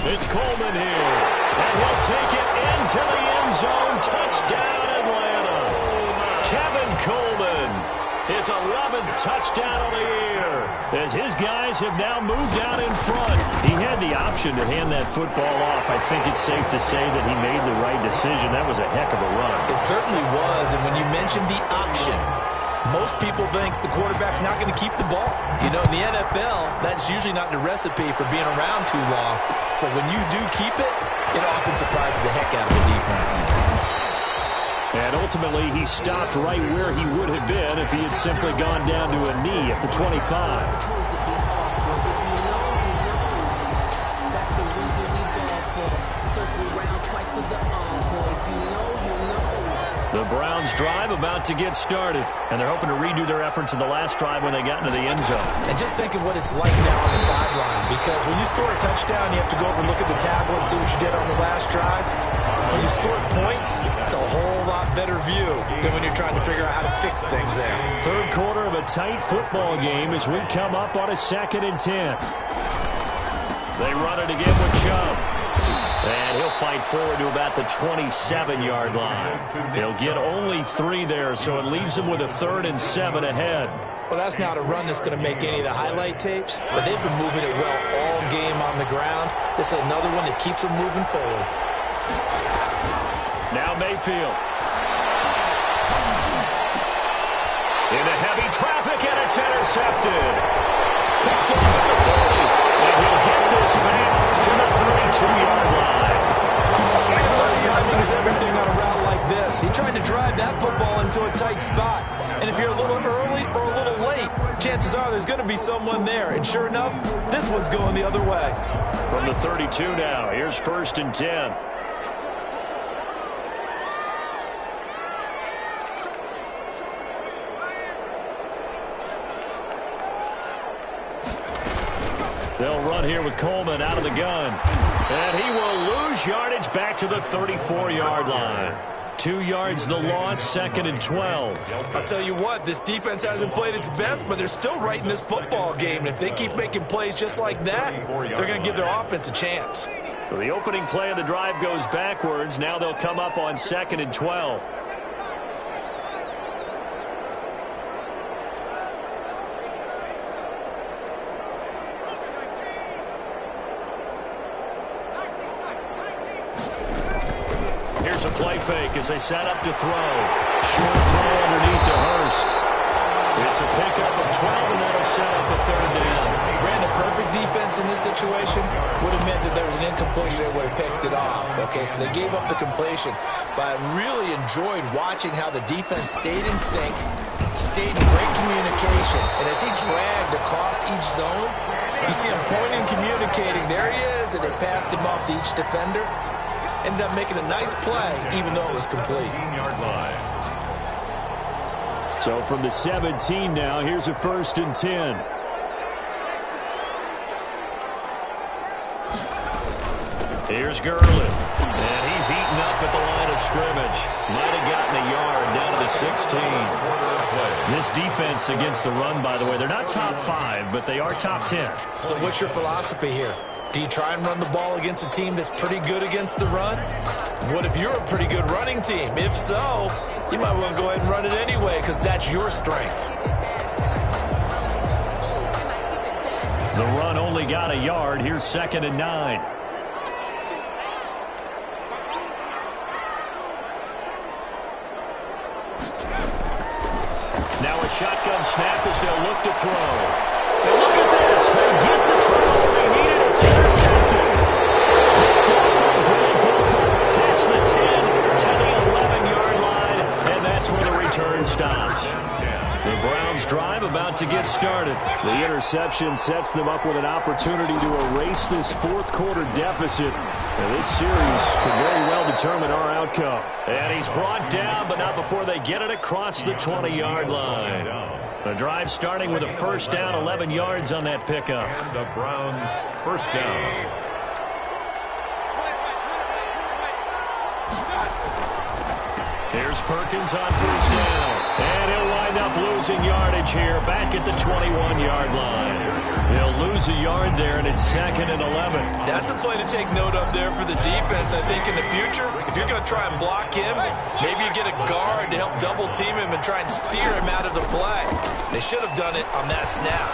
It's Coleman here, and he'll take it into the end zone. Touchdown, Atlanta. Kevin Coleman, his 11th touchdown of the year, as his guys have now moved out in front. He had the option to hand that football off. I think it's safe to say that he made the right decision. That was a heck of a run. It certainly was, and when you mentioned the option, most people think the quarterback's not going to keep the ball. You know, in the NFL, that's usually not the recipe for being around too long. So when you do keep it, it often surprises the heck out of the defense. And ultimately, he stopped right where he would have been if he had simply gone down to a knee at the 25. The Browns drive about to get started, and they're hoping to redo their efforts in the last drive when they got into the end zone. And just think of what it's like now on the sideline, because when you score a touchdown, you have to go over and look at the tablet and see what you did on the last drive. When you score points, it's a whole lot better view than when you're trying to figure out how to fix things there. Third quarter of a tight football game as we come up on a 2nd and 10. They run it again with Chubb. And he'll fight forward to about the 27-yard line. He'll get only 3 there, so it leaves him with a 3rd and 7 ahead. Well, that's not a run that's going to make any of the highlight tapes, but they've been moving it well all game on the ground. This is another one that keeps them moving forward. Now Mayfield. Into heavy traffic, and it's intercepted. Picked up at the 30, and he'll get this back to the 32-yard line. Timing is everything on a route like this. He tried to drive that football into a tight spot. And if you're a little early or a little late, chances are there's going to be someone there. And sure enough, this one's going the other way. From the 32 now, here's 1st and 10. They'll run here with Coleman out of the gun. And he will lose yardage back to the 34-yard line. 2 yards the loss, 2nd and 12. I'll tell you what, this defense hasn't played its best, but they're still right in this football game. And if they keep making plays just like that, they're going to give their offense a chance. So the opening play of the drive goes backwards. Now they'll come up on 2nd and 12. Here's a play fake as they set up to throw. Short throw underneath to Hurst. It's a pickup of 12, and that'll set up a 3rd down. Ran a perfect defense in this situation. Would have meant that there was an incompletion that would have picked it off. Okay, so they gave up the completion. But I really enjoyed watching how the defense stayed in sync, stayed in great communication. And as he dragged across each zone, you see him pointing, communicating. There he is, and they passed him off to each defender. Ended up making a nice play, even though it was complete. 15-yard line. So from the 17 now, here's a 1st and 10. Here's Gurley. And he's heating up at the line of scrimmage. Might have gotten a yard down to the 16. This defense against the run, by the way, they're not top 5, but they are top 10. So what's your philosophy here? Do you try and run the ball against a team that's pretty good against the run? What if you're a pretty good running team? If so, you might well go ahead and run it anyway because that's your strength. The run only got a yard. Here's 2nd and 9. Now a shotgun snap as they'll look to throw. And look at this. They get the turnover they needed. It's intercepted. Picked up by Brad Delpit. Past the 10 to the 11-yard line. And that's where the return stops. The Browns drive about to get started. The interception sets them up with an opportunity to erase this fourth quarter deficit. And this series could very well determine our outcome. And he's brought down, but not before they get it across the 20-yard line. The drive starting with a first down, 11 yards on that pickup. And the Browns first down. Here's Perkins on first down. And he'll wind up losing yardage here back at the 21-yard line. He'll lose a yard there, and it's 2nd and 11. That's a play to take note of there for the defense. I think in the future, if you're going to try and block him, maybe you get a guard to help double team him and try and steer him out of the play. They should have done it on that snap.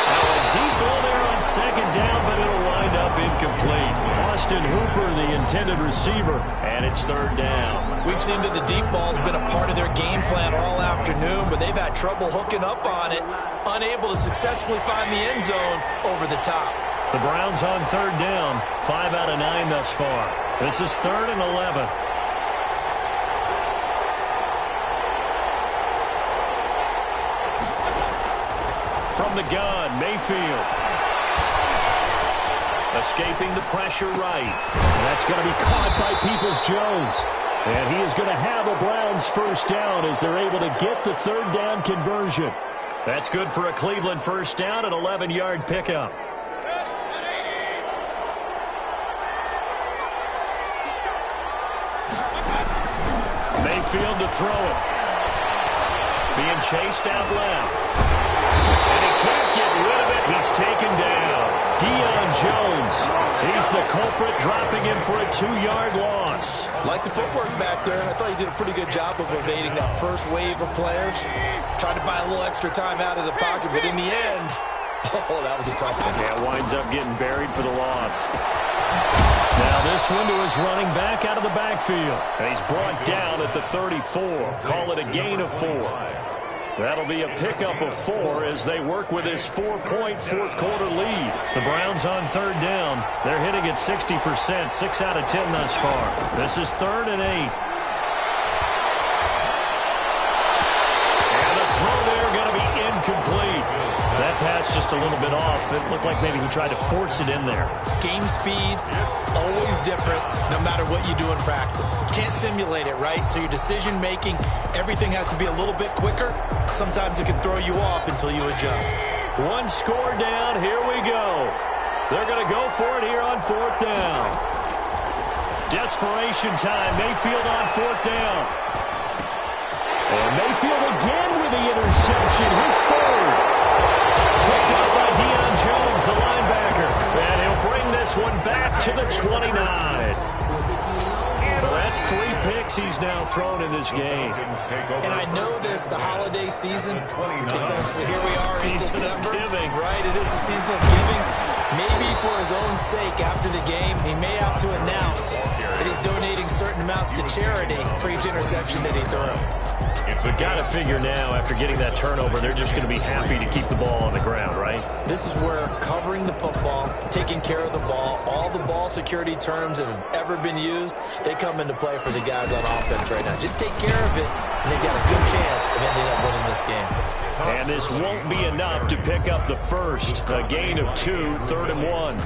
Now a deep ball there on second down, but it'll wind up incomplete. Austin Hooper, the intended receiver, and it's third down. We've seen that the deep ball's been a part of their game plan all afternoon, but they've had trouble hooking up on it, unable to successfully find the end zone over the top. The Browns on third down, 5 out of 9 thus far. This is 3rd and 11. From the gun, Mayfield. Escaping the pressure right. And that's going to be caught by Peoples-Jones. And he is going to have a Browns first down as they're able to get the third down conversion. That's good for a Cleveland first down, an 11-yard pickup. Mayfield to throw it. Being chased out left. And he can't get rid of it. He's taken down. Deion Jones. He's the culprit, dropping him for a 2-yard loss. Like the footwork back there, I thought he did a pretty good job of evading that first wave of players. Tried to buy a little extra time out of the pocket, but in the end, oh, that was a tough one. Yeah, winds up getting buried for the loss. Now this one to his running back out of the backfield. And he's brought down at the 34. Call it a gain of 4. That'll be a pickup of 4 as they work with this 4-point fourth quarter lead. The Browns on third down. They're hitting at 60%, 6 out of 10 thus far. This is 3rd and 8. And the throw there going to be incomplete. That pass just a little bit off. It looked like maybe he tried to force it in there. Game speed, always different, no matter what you do in practice. Can't simulate it, right? So your decision-making, everything has to be a little bit quicker. Sometimes it can throw you off until you adjust. One score down. Here we go. They're going to go for it here on 4th down. Desperation time. Mayfield on 4th down. And Mayfield again with the interception. His 3rd. Picked up by Deion Jones, the linebacker. And he'll bring this one back to the 29. Well, that's 3 picks he's now thrown in this game. And I know this, the holiday season, because here we are in December. Right, it is the season of giving. Maybe for his own sake, after the game, he may have to announce that he's donating certain amounts to charity for each interception that he threw. But got to figure now, after getting that turnover, they're just going to be happy to keep the ball on the ground, right? This is where covering the football, taking care of the ball, all the ball security terms that have ever been used, they come into play for the guys on offense right now. Just take care of it, and they've got a good chance of ending up winning this game. And this won't be enough to pick up the first. A gain of 2, 3rd and 1.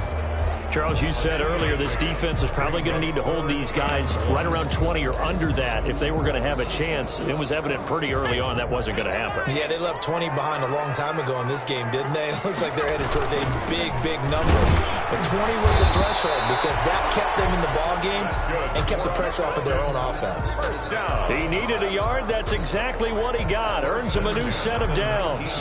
Charles, you said earlier this defense is probably going to need to hold these guys right around 20 or under that if they were going to have a chance. It was evident pretty early on that wasn't going to happen. Yeah, they left 20 behind a long time ago in this game, didn't they? It looks like they're headed towards a big, big number. But 20 was the threshold because that kept them in the ball game and kept the pressure off of their own offense. He needed a yard. That's exactly what he got. Earns him a new set of downs.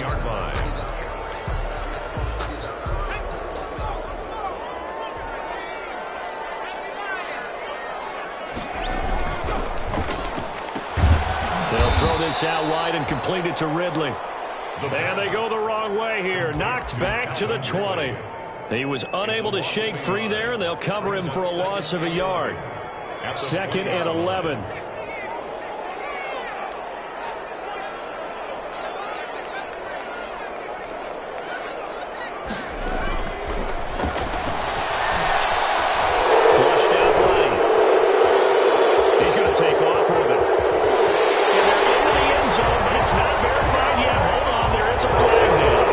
They'll throw this out wide and complete it to Ridley. And they go the wrong way here. Knocked back to the 20. He was unable to shake free there, and they'll cover him for a loss of a yard. 2nd and 11. He's going to take off with it. And they're into the end zone, but it's not verified yet. Hold on, there is a flag down.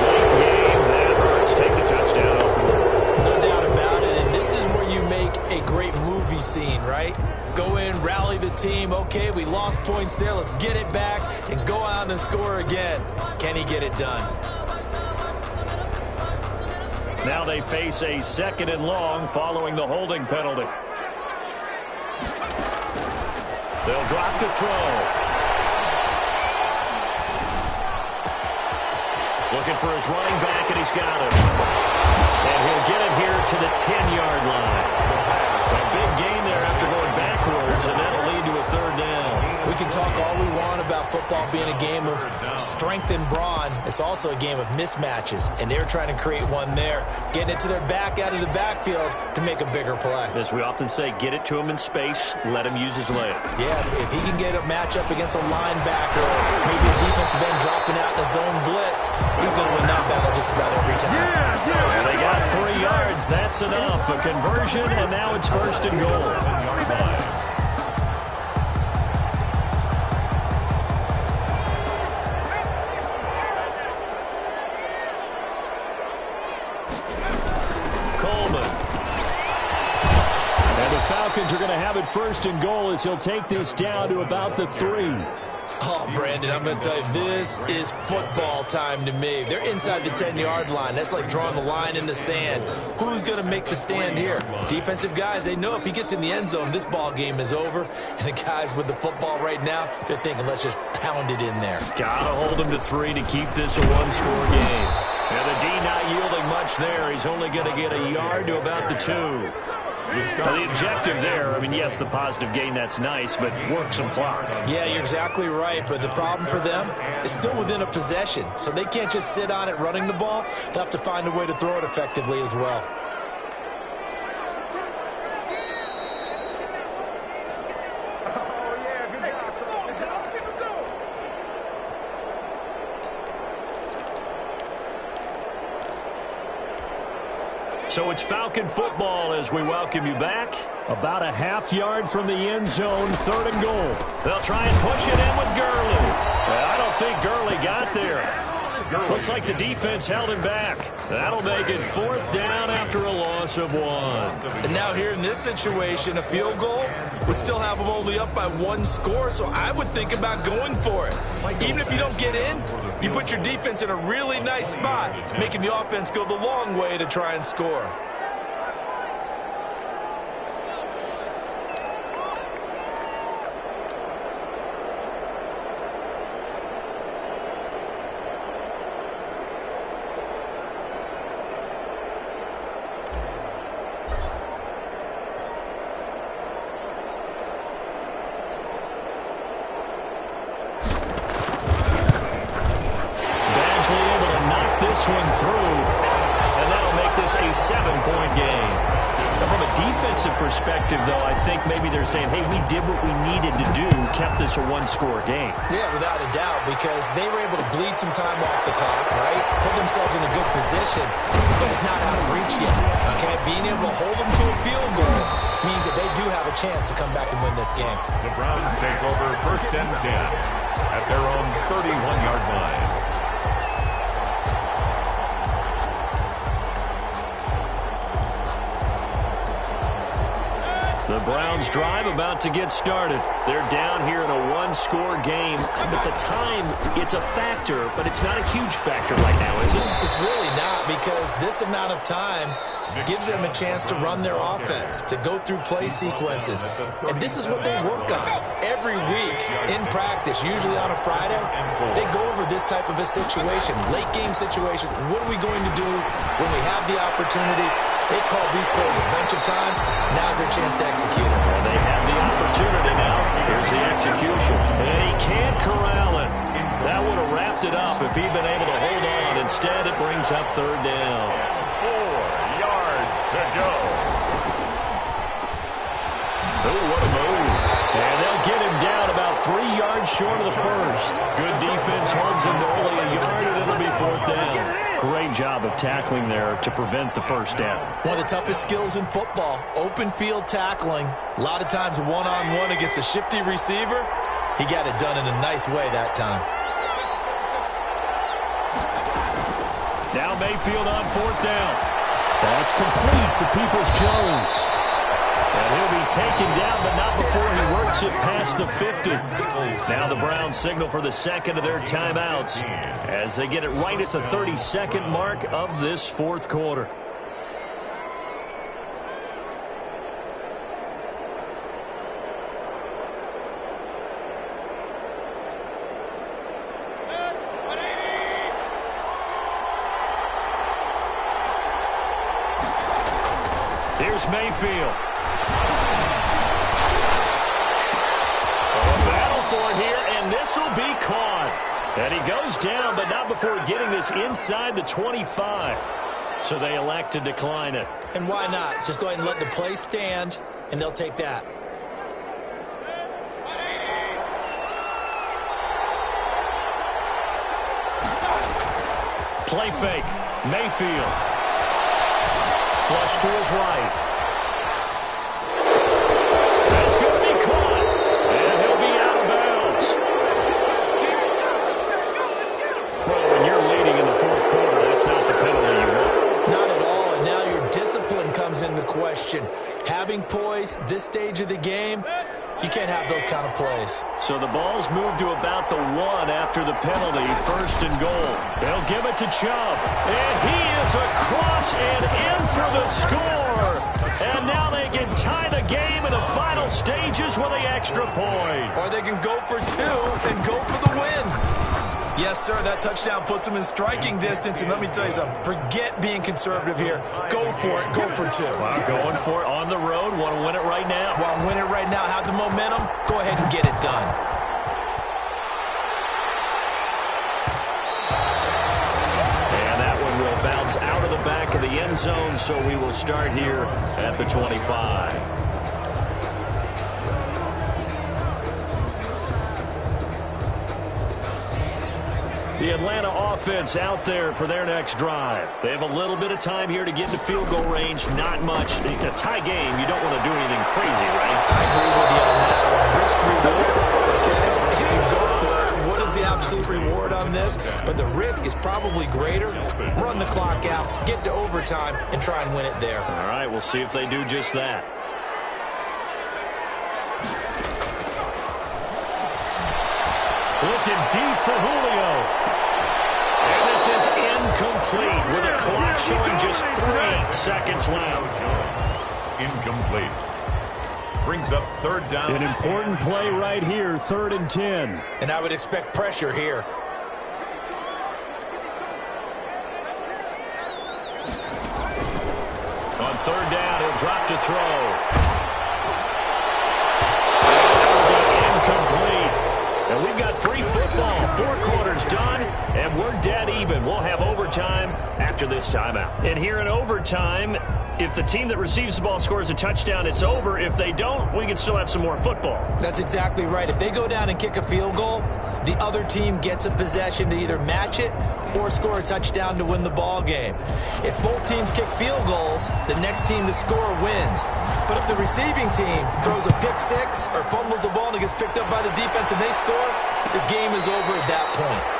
Late game, that hurts. Take the touchdown off the board. No doubt about it, and this is where you make a great movie scene, right? Go in, rally the team. Okay, we lost points there. Let's get it back and go out and score again. Can he get it done? Now they face a 2nd and long following the holding penalty. They'll drop to throw. Looking for his running back, and he's got it. And he'll get it here to the 10-yard line. A big gain there after going backwards, and that'll lead to a 3rd down. We can talk all we want about football being a game of strength and brawn. It's also a game of mismatches, and they're trying to create one there, getting it to their back out of the backfield to make a bigger play. As we often say, get it to him in space, let him use his leg. Yeah, if he can get a matchup against a linebacker, or maybe a defensive end dropping out in a zone blitz, he's going to win that battle just about every time. And they got 3 yards. That's enough. A conversion, and now it's 1st and goal. Coleman. And the Falcons are going to have it 1st and goal as he'll take this down to about the 3. Oh, Brandon, I'm going to tell you, this is football time to me. They're inside the 10-yard line. That's like drawing the line in the sand. Who's going to make the stand here? Defensive guys, they know if he gets in the end zone, this ball game is over. And the guys with the football right now, they're thinking, let's just pound it in there. Got to hold him to 3 to keep this a 1-score game. And the D not yielding much there. He's only going to get a yard to about the 2. Now, the objective there, I mean, yes, the positive gain, that's nice, but work some clock. Yeah, you're exactly right, but the problem for them is still within a possession, so they can't just sit on it running the ball. They'll have to find a way to throw it effectively as well. So it's Falcon football as we welcome you back. About a half yard from the end zone, 3rd and goal. They'll try and push it in with Gurley. I don't think Gurley got there. Looks like the defense held him back. That'll make it 4th down after a loss of 1. And now here in this situation, a field goal would still have them only up by 1 score, so I would think about going for it. Even if you don't get in, you put your defense in a really nice spot, making the offense go the long way to try and score. One through, and that'll make this a 7-point game. Now, from a defensive perspective, though, I think maybe they're saying, hey, we did what we needed to do, kept this a 1-score game. Yeah, without a doubt, because they were able to bleed some time off the clock, right? Put themselves in a good position, but it's not out of reach yet, okay? Being able to hold them to a field goal means that they do have a chance to come back and win this game. The Browns take over 1st and 10 at their own 31-yard line. The Browns drive about to get started. They're down here in a 1-score game. But the time, it's a factor, but it's not a huge factor right now, is it? It's really not, because this amount of time gives them a chance to run their offense, to go through play sequences. And this is what they work on every week in practice, usually on a Friday. They go over this type of a situation, late game situation. What are we going to do when we have the opportunity? They've called these plays a bunch of times. Now's their chance to execute it. Well, they have the opportunity now. Here's the execution. And he can't corral it. That would have wrapped it up if he'd been able to hold on. Instead, it brings up 3rd down. 4 yards to go. Oh, what a move. And they'll get him down about 3 yards short of the 1st. Good defense holds him to only a yard, and it'll be 4th down. Great job of tackling there to prevent the first down. One of the toughest skills in football, open field tackling. A lot of times one-on-one against a shifty receiver. He got it done in a nice way that time. Now Mayfield on fourth down. That's complete to Peoples-Jones. And he'll be taken down, but not before he works it past the 50. Now the Browns signal for the second of their timeouts as they get it right at the 32nd mark of this fourth quarter. Here's Mayfield. For here, and this will be caught. And he goes down, but not before getting this inside the 25. So they elect to decline it. And why not? Just go ahead and let the play stand, and they'll take that. Play fake. Mayfield. Flush to his right. Into question. Having poise this stage of the game, you can't have those kind of plays. So the ball's moved to about the 1 after the penalty. First and goal. They'll give it to Chubb. And he is across and in for the score. And now they can tie the game in the final stages with the extra point. Or they can go for 2 and go for the win. Yes, sir, that touchdown puts them in striking distance. And let me tell you something, forget being conservative here. Go for it, go for 2. Well, going for it on the road, want to win it right now. Want to win it right now, have the momentum, go ahead and get it done. And that one will bounce out of the back of the end zone, so we will start here at the 25. The Atlanta offense out there for their next drive. They have a little bit of time here to get into field goal range. Not much. A tie game, you don't want to do anything crazy, right? I agree with you on that one. Risk reward, okay? If you go for it, what is the absolute reward on this? But the risk is probably greater. Run the clock out, get to overtime, and try and win it there. All right, we'll see if they do just that. Looking deep for Julio. And this is incomplete with a clock showing just 3 seconds left. Incomplete. Brings up third down. An important play right here, 3rd and 10. And I would expect pressure here. On 3rd down, he'll drop to throw. Incomplete. And we've got free football. 4 quarters done, and we're dead even. We'll have overtime after this timeout. And here in overtime, if the team that receives the ball scores a touchdown, it's over. If they don't, we can still have some more football. That's exactly right. If they go down and kick a field goal, the other team gets a possession to either match it or score a touchdown to win the ball game. If both teams kick field goals, the next team to score wins. But if the receiving team throws a pick 6 or fumbles the ball and it gets picked up by the defense and they score, the game is over at that point.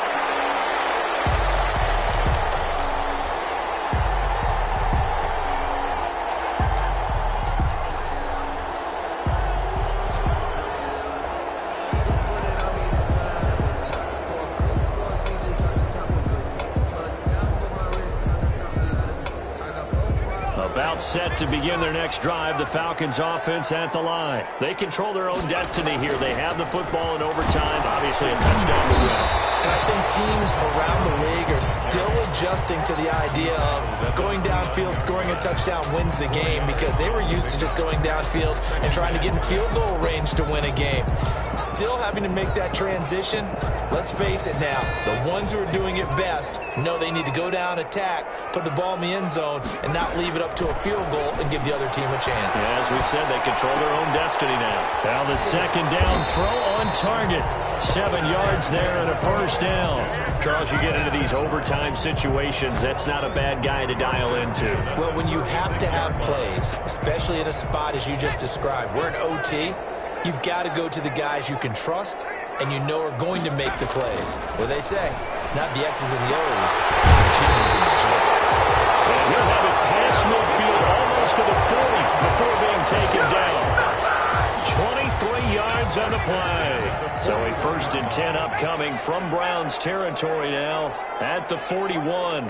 About set to begin their next drive, the Falcons offense at the line. They control their own destiny here. They have the football in overtime. Obviously a touchdown will win. And I think teams around the league are still adjusting to the idea of going downfield, scoring a touchdown wins the game, because they were used to just going downfield and trying to get in field goal range to win a game. Still having to make that transition. Let's face it now, the ones who are doing it best know they need to go down, attack, put the ball in the end zone, and not leave it up to a field goal and give the other team a chance. Yeah, as we said, they control their own destiny now. Now the second down throw on target. 7 yards there and a first first down. Charles, you get into these overtime situations, that's not a bad guy to dial into. Well, when you have to have plays, especially in a spot as you just described, we're in OT, you've got to go to the guys you can trust and you know are going to make the plays. Well, they say it's not the X's and the O's, it's the G's and the J's. And he'll have it past midfield almost to the 40 before being taken down. 23 yards on the play. So a 1st and 10 upcoming from Browns territory now at the 41.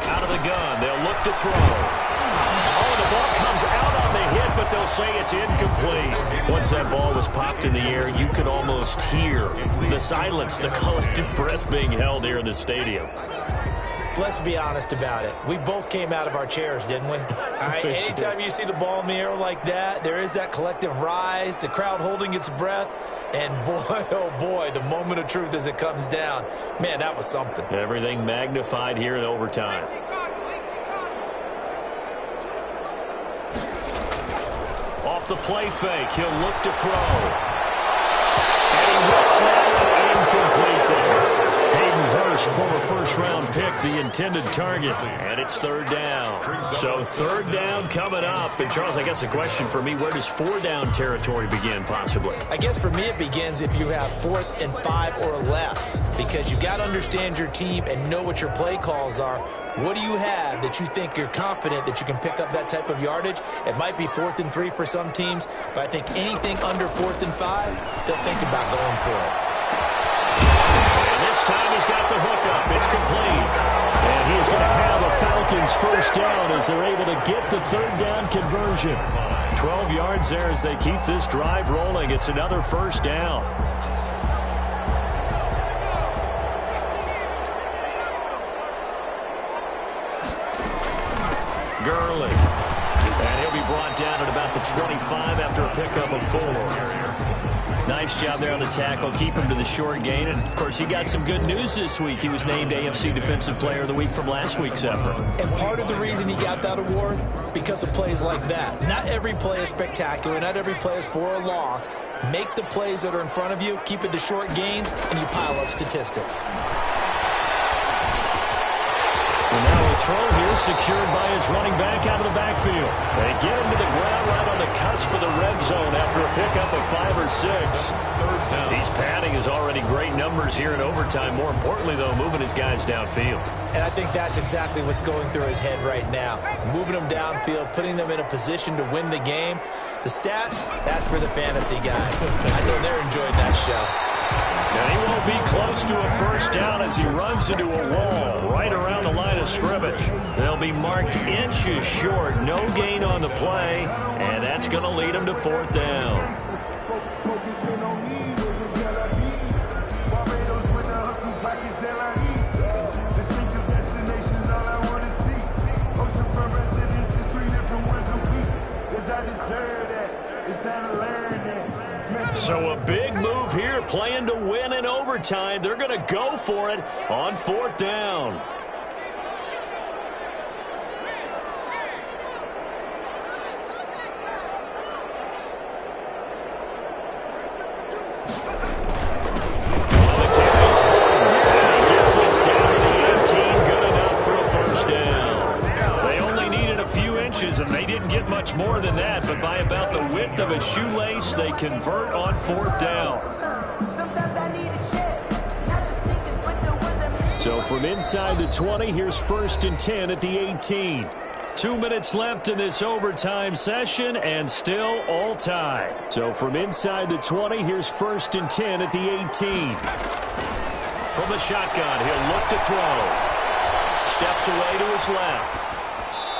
Out of the gun, they'll look to throw. Oh, the ball comes out on the hit, but they'll say it's incomplete. Once that ball was popped in the air, you could almost hear the silence, the collective breath being held here in the stadium. Let's be honest about it. We both came out of our chairs, didn't we? All right, anytime you see the ball in the air like that, there is that collective rise, the crowd holding its breath, and boy, oh boy, the moment of truth as it comes down. Man, that was something. Everything magnified here in overtime. Off the play fake, he'll look to throw. And he whips that one incomplete there. Hayden Hurst, former first-round pick, the intended target. And it's 3rd down. So 3rd down coming up. And, Charles, I guess the question for me, where does 4-down territory begin, possibly? I guess for me it begins if you have 4th and 5 or less, because you got to understand your team and know what your play calls are. What do you have that you think you're confident that you can pick up that type of yardage? It might be 4th and 3 for some teams, but I think anything under 4th and 5, they'll think about going for it. This time he's got the hook up. It's complete. And he is going to have a Falcons 1st down as they're able to get the 3rd down conversion. 12 yards there as they keep this drive rolling. It's another 1st down. Gurley. And he'll be brought down at about the 25 after a pickup of 4. Nice job there on the tackle. Keep him to the short gain. And, of course, he got some good news this week. He was named AFC Defensive Player of the Week from last week's effort. And part of the reason he got that award, because of plays like that. Not every play is spectacular. Not every play is for a loss. Make the plays that are in front of you, keep it to short gains, and you pile up statistics. And now a throw here secured by his running back out of the backfield. They get him to the ground right on the cusp of the red zone after a pickup of 5 or 6. He's padding his already great numbers here in overtime. More importantly, though, moving his guys downfield. And I think that's exactly what's going through his head right now. Moving them downfield, putting them in a position to win the game. The stats, that's for the fantasy guys. I know they're enjoying that show. And he won't be close to a 1st down as he runs into a wall right around the line of scrimmage. They'll be marked inches short. No gain on the play, and that's going to lead him to 4th down. So a big move here, playing to win in overtime. They're going to go for it on 4th down. And they didn't get much more than that, but by about the width of a shoelace, they convert on 4th down. So from inside the 20, here's 1st and 10 at the 18. 2 minutes left in this overtime session, and still all tied. So from inside the 20, here's 1st and 10 at the 18. From the shotgun, he'll look to throw. Steps away to his left.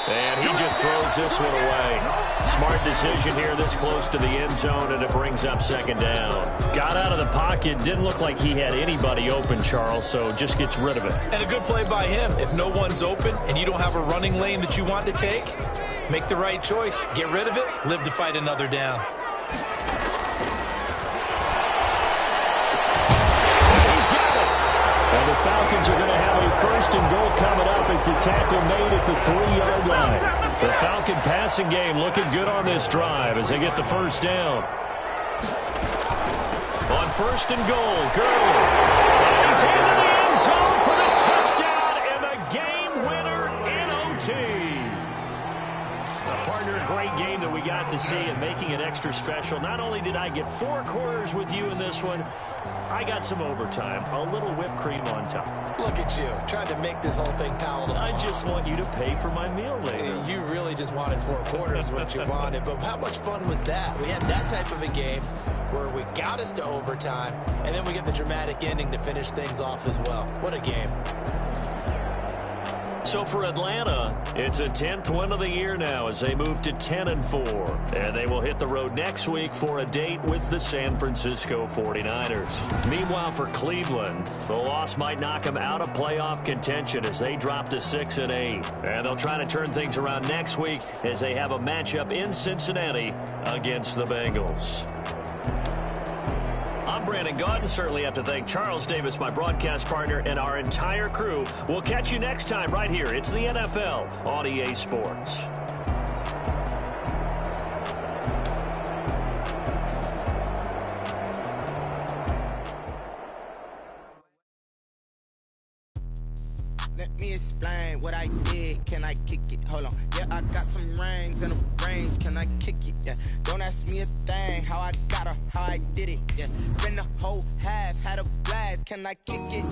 And he just throws this one away. Smart decision here this close to the end zone, and it brings up 2nd down. Got out of the pocket. Didn't look like he had anybody open, Charles, so just gets rid of it. And a good play by him. If no one's open and you don't have a running lane that you want to take, make the right choice. Get rid of it. Live to fight another down. And the Falcons are going to have a 1st and goal coming up as the tackle made at the 3-yard line. The Falcon passing game looking good on this drive as they get the 1st down. On first and goal. Gurley is into the end zone for the touchdown and the game winner in OT. Partner, a great game that we got to see and making it extra special. Not only did I get 4 quarters with you in this one, I got some overtime, a little whipped cream on top. Look at you, trying to make this whole thing palatable. I just want you to pay for my meal later. You really just wanted 4 quarters, what you wanted. But how much fun was that? We had that type of a game where we got us to overtime, and then we get the dramatic ending to finish things off as well. What a game. So for Atlanta, it's a 10th win of the year now as they move to 10-4. And they will hit the road next week for a date with the San Francisco 49ers. Meanwhile, for Cleveland, the loss might knock them out of playoff contention as they drop to 6-8. And they'll try to turn things around next week as they have a matchup in Cincinnati against the Bengals. I'm Brandon Gaudin. Certainly have to thank Charles Davis, my broadcast partner, and our entire crew. We'll catch you next time right here. It's the NFL on EA Sports. Let me explain what I did. Can I kick it? Hold on. Yeah, I got some rings and a range. Can I kick it? Yeah. Don't ask me a thing. How I got her, how I did it. Yeah. Spend the whole half, had a blast. Can I kick it?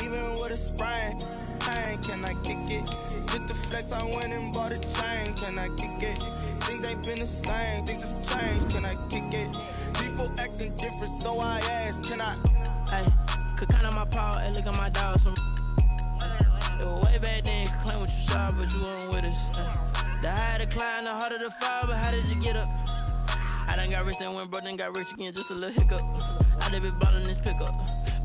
Even with a sprain. Pain, can I kick it? Just the flex, I went and bought a chain. Can I kick it? Things ain't been the same. Things have changed. Can I kick it? People acting different, so I ask. Can I? Hey, could count on my power and look at my dogs from. It was way back then, could claim what you saw, but you weren't with us. The higher the climb, the harder the fall, but how did you get up? I done got rich, then went broke, then got rich again, just a little hiccup. I done been ballin' this pickup.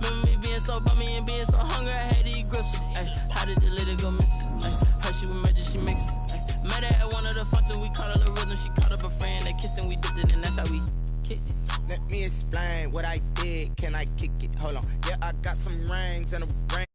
Remember me being so bummy and being so hungry, I had to eat gristle. Ay, how did the lady go missing? Her she was magic, she mixed it. Met her at one of the functions, we caught a little rhythm, she caught up a friend, they kissed and we dipped it, and that's how we kicked it. Let me explain what I did. Can I kick it? Hold on. Yeah, I got some rings and a ring.